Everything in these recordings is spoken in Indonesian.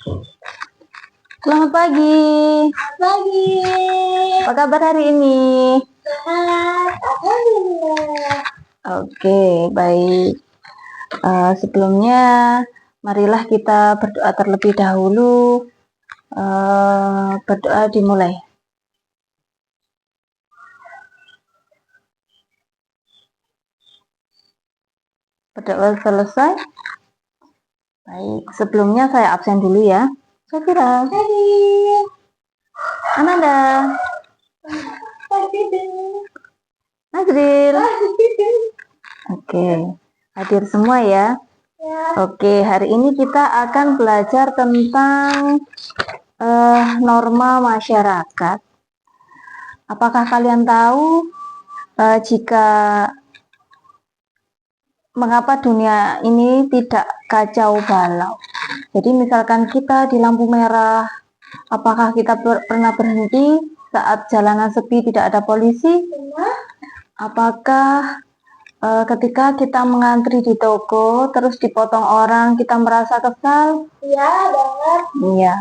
Selamat pagi. Pagi. Apa kabar hari ini? Sehat, alhamdulillah. Oke, baik. Sebelumnya, marilah kita berdoa terlebih dahulu. Berdoa dimulai. Berdoa selesai. Baik, sebelumnya saya absen dulu ya. Safira. Hadir. Ananda. Hadir. Nazril. Oke, hadir semua ya. Ya. Oke, hari ini kita akan belajar tentang norma masyarakat. Apakah kalian tahu jika mengapa dunia ini tidak kacau balau? Jadi misalkan kita di lampu merah, apakah kita pernah berhenti saat jalanan sepi tidak ada polisi? Apakah ketika kita mengantri di toko terus dipotong orang kita merasa kesal? Iya, banget. Iya,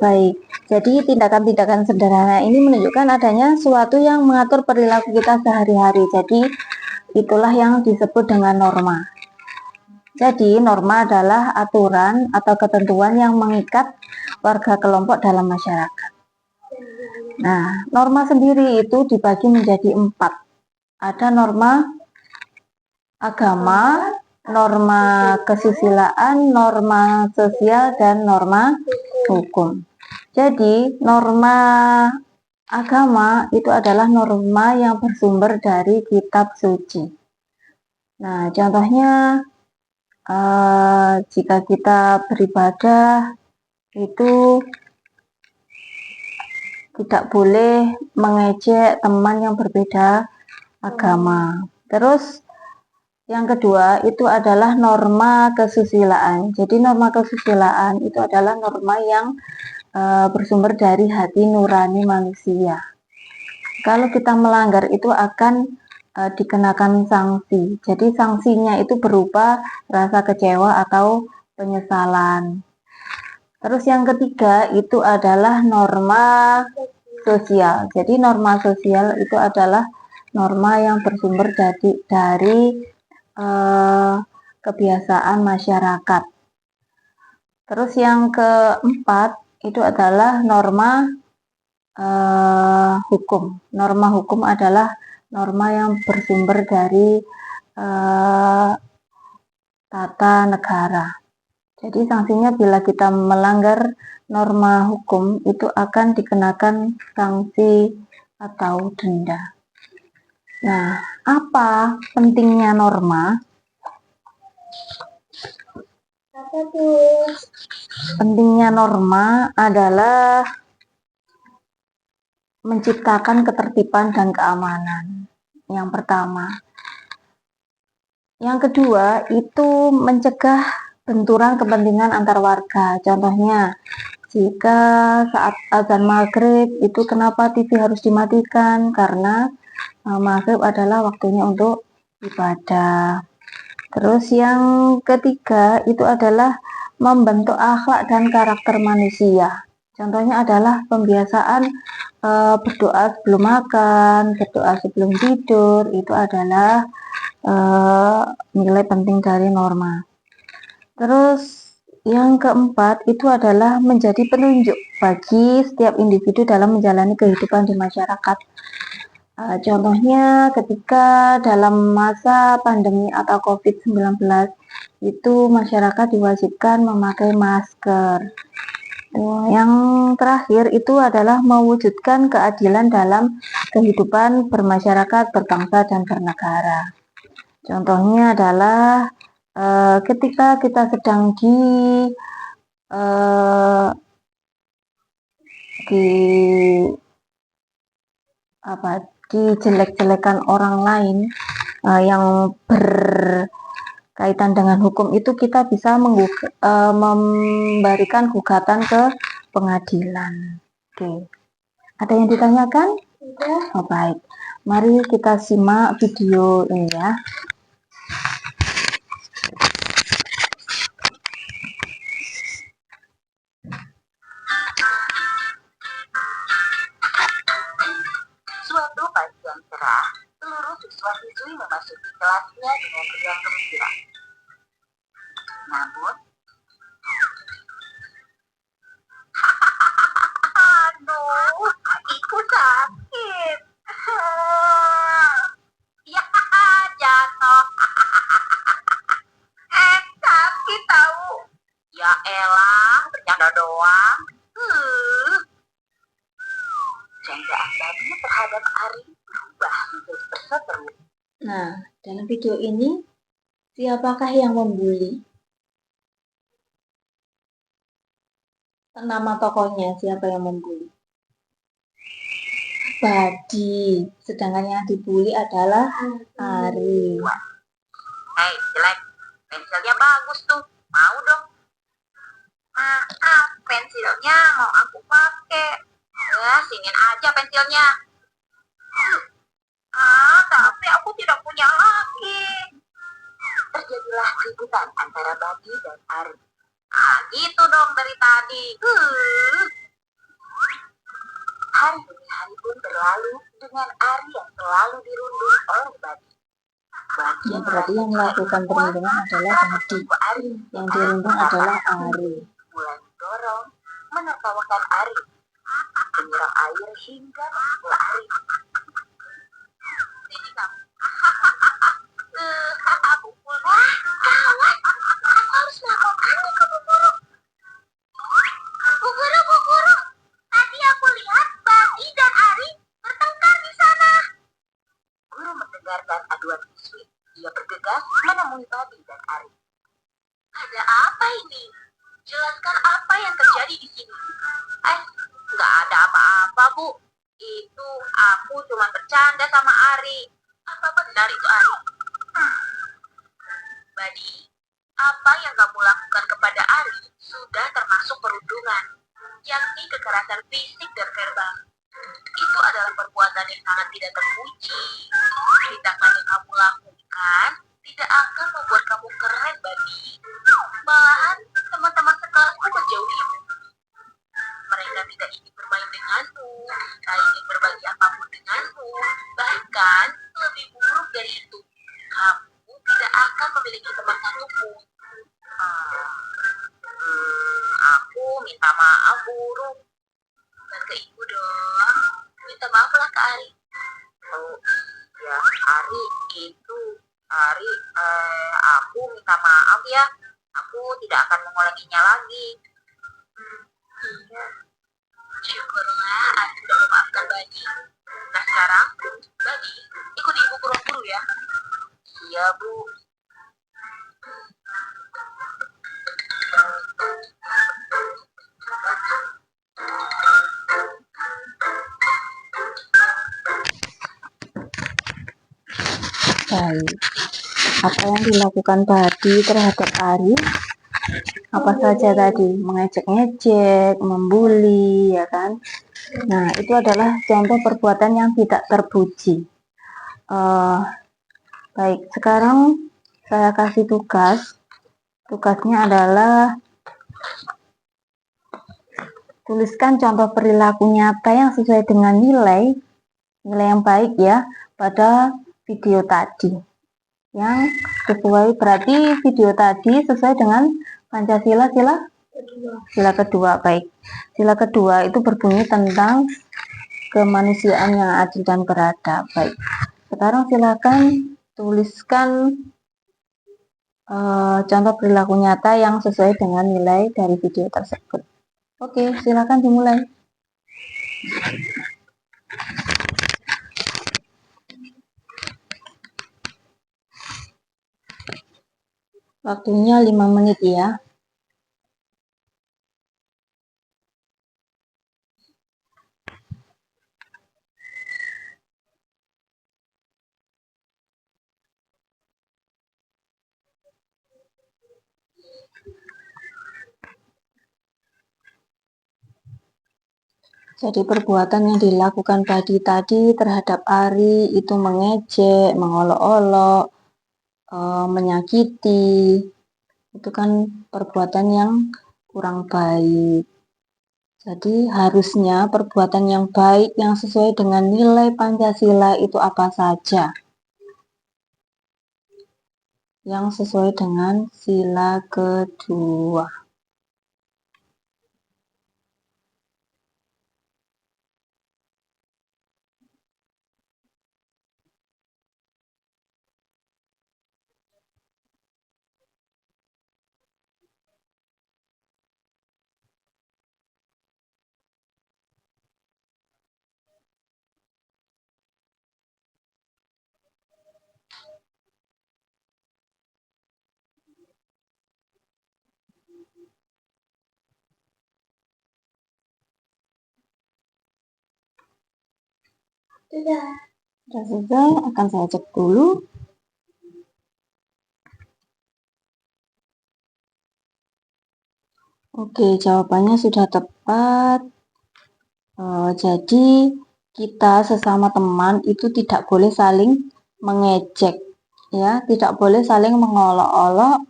baik. Jadi tindakan-tindakan sederhana ini menunjukkan adanya suatu yang mengatur perilaku kita sehari-hari. Jadi itulah yang disebut dengan norma. Jadi norma adalah aturan atau ketentuan yang mengikat warga kelompok dalam masyarakat. Nah, norma sendiri itu dibagi menjadi 4. Ada norma agama, norma kesusilaan, norma sosial, dan norma hukum. Jadi norma agama itu adalah norma yang bersumber dari kitab suci. Nah, contohnya jika kita beribadah itu tidak boleh mengejek teman yang berbeda agama. Terus yang kedua itu adalah norma kesusilaan. Jadi norma kesusilaan itu adalah norma yang bersumber dari hati nurani manusia. Kalau kita melanggar itu akan dikenakan sanksi. Jadi sanksinya itu berupa rasa kecewa atau penyesalan. Terus yang ketiga itu adalah norma sosial. Jadi norma sosial itu adalah norma yang bersumber dari kebiasaan masyarakat. Terus yang keempat itu adalah norma hukum. Norma hukum adalah norma yang bersumber dari tata negara. Jadi sanksinya bila kita melanggar norma hukum itu akan dikenakan sanksi atau denda. Nah, apa pentingnya norma? Apa tuh? Pentingnya norma adalah menciptakan ketertiban dan keamanan. Yang pertama. Yang kedua, itu mencegah benturan kepentingan antar warga. Contohnya, jika saat azan maghrib itu kenapa TV harus dimatikan? Karena maghrib adalah waktunya untuk ibadah. Terus yang ketiga itu adalah membentuk akhlak dan karakter manusia. Contohnya adalah pembiasaan berdoa sebelum makan, berdoa sebelum tidur, itu adalah nilai penting dari norma. Terus yang keempat itu adalah menjadi penunjuk bagi setiap individu dalam menjalani kehidupan di masyarakat. Contohnya ketika dalam masa pandemi atau COVID-19 itu masyarakat diwajibkan memakai masker. Yang terakhir itu adalah mewujudkan keadilan dalam kehidupan bermasyarakat, berbangsa, dan bernegara. Contohnya adalah ketika kita sedang dijelek-jelekan orang lain yang berkaitan dengan hukum itu kita bisa memberikan gugatan ke pengadilan. Oke. Ada yang ditanyakan? Tidak. Oh, baik. Mari kita simak video ini ya. Bun? Aduh, kakiku sakit. Ya, jatuh. Sakit tahu. Ya elah, bercanda doang. Candaan Badi terhadap Ari berubah menjadi perseteru. Nah, dalam video ini, siapakah yang membuli? Nama tokohnya, siapa yang membuli? Badi, sedangkan yang dibully adalah Ari. Hei, jelek. Pensilnya bagus tuh. Mau dong. Maaf, pensilnya mau aku pakai. Ya, singin aja pensilnya. Tapi aku tidak punya lagi. Terjadilah keributan antara Badi dan Ari. Gitu dong dari tadi. Hari demi hari pun berlalu dengan Ari yang selalu dirundung oleh Badi. Ya, berarti yang melakukan perundungan adalah Badi. Yang dirundung adalah Ari. Mulai mendorong, menertawakan Ari, menyiram air hingga memukul Ari. Sini kamu. Wah, gawat. Aku harus melaporkannya ke Bu Guru. Bu Guru, Bu Guru. Tadi aku lihat Badi dan Ari bertengkar di sana. Guru mendengarkan aduan siswi. Dia bergegas menemui Badi dan Ari. Ada apa ini? Jelaskan apa yang terjadi di sini. Nggak ada apa-apa, Bu. Itu aku cuma bercanda sama Ari. Apa benar itu Ari? Badi, apa yang kamu lakukan kepada Ari sudah termasuk perundungan, yakni kekerasan fisik dan verbal. Itu adalah perbuatan yang sangat tidak terpuji. Tindakan yang kamu lakukan tidak akan membuat kamu keren, Badi. Malahan teman-teman sekelasku menjauhimu. Mereka tidak ingin bermain denganmu, tak ingin berbagi apapun denganmu. Bahkan lebih buruk dari itu, kamu tidak akan memiliki teman satupun. Aku minta maaf, Guru. Dan ke Ibu dong. Minta maaflah ke Ari. Oh ya, Ari itu. Ari, aku minta maaf ya. Aku tidak akan mengulanginya lagi. Iya. Syukurlah Ari sudah memaafkan Badi. Nah sekarang, Badi ikut Ibu ke ruang guru ya. Iya, Bu. Baik. Apa yang dilakukan Badi terhadap Ari? Apa saja tadi? Mengejek-ngejek, membuli, ya kan? Nah, itu adalah contoh perbuatan yang tidak terpuji. Baik, sekarang saya kasih tugas. Tugasnya adalah tuliskan contoh perilaku nyata yang sesuai dengan nilai yang baik ya pada video tadi. Yang sesuai, berarti video tadi sesuai dengan Pancasila sila kedua. Baik, sila kedua itu berbunyi tentang kemanusiaan yang adil dan beradab. Baik, sekarang silakan tuliskan contoh perilaku nyata yang sesuai dengan nilai dari video tersebut. Oke, silakan dimulai. Waktunya 5 menit ya. Jadi perbuatan yang dilakukan Badi tadi terhadap Ari itu mengejek, mengolok-olok, menyakiti. Itu kan perbuatan yang kurang baik. Jadi harusnya perbuatan yang baik yang sesuai dengan nilai Pancasila itu apa saja? yang sesuai dengan sila kedua. Sudah. Sudah selesai, akan saya cek dulu. Oke, jawabannya sudah tepat. Jadi kita sesama teman itu tidak boleh saling mengejek, ya, tidak boleh saling mengolok-olok,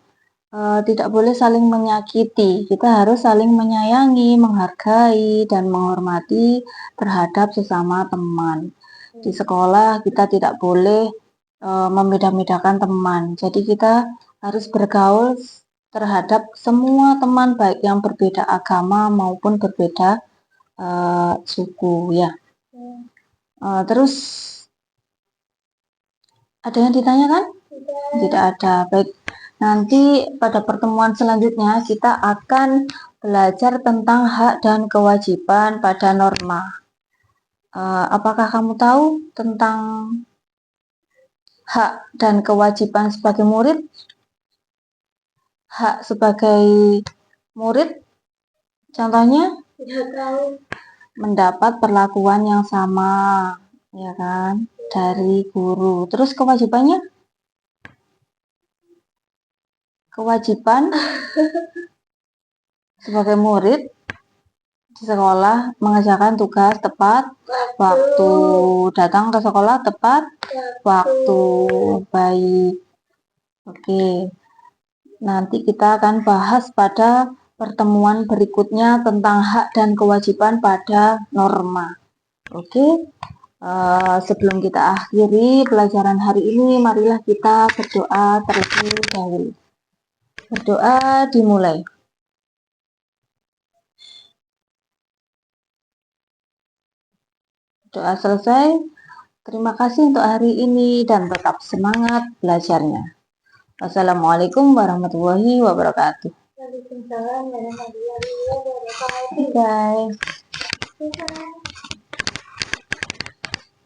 tidak boleh saling menyakiti. Kita harus saling menyayangi, menghargai, dan menghormati terhadap sesama teman. Di sekolah kita tidak boleh membeda-bedakan teman. Jadi kita harus bergaul terhadap semua teman, baik yang berbeda agama maupun berbeda suku, ya. Terus ada yang ditanyakan? Tidak ada. Baik, nanti pada pertemuan selanjutnya kita akan belajar tentang hak dan kewajiban pada norma. Apakah kamu tahu tentang hak dan kewajiban sebagai murid? Hak sebagai murid, contohnya? Tidak tahu. Mendapat perlakuan yang sama, ya kan, dari guru. Terus kewajibannya? Kewajiban sebagai murid di sekolah mengerjakan tugas tepat waktu, datang ke sekolah tepat waktu. Baik. Oke. Nanti kita akan bahas pada pertemuan berikutnya tentang hak dan kewajiban pada norma. Oke. Sebelum kita akhiri pelajaran hari ini, marilah kita berdoa terlebih dahulu. Berdoa dimulai. Doa selesai. Terima kasih untuk hari ini dan tetap semangat belajarnya. Wassalamualaikum warahmatullahi wabarakatuh. Waalaikumsalam warahmatullahi wabarakatuh. Bye. Bye.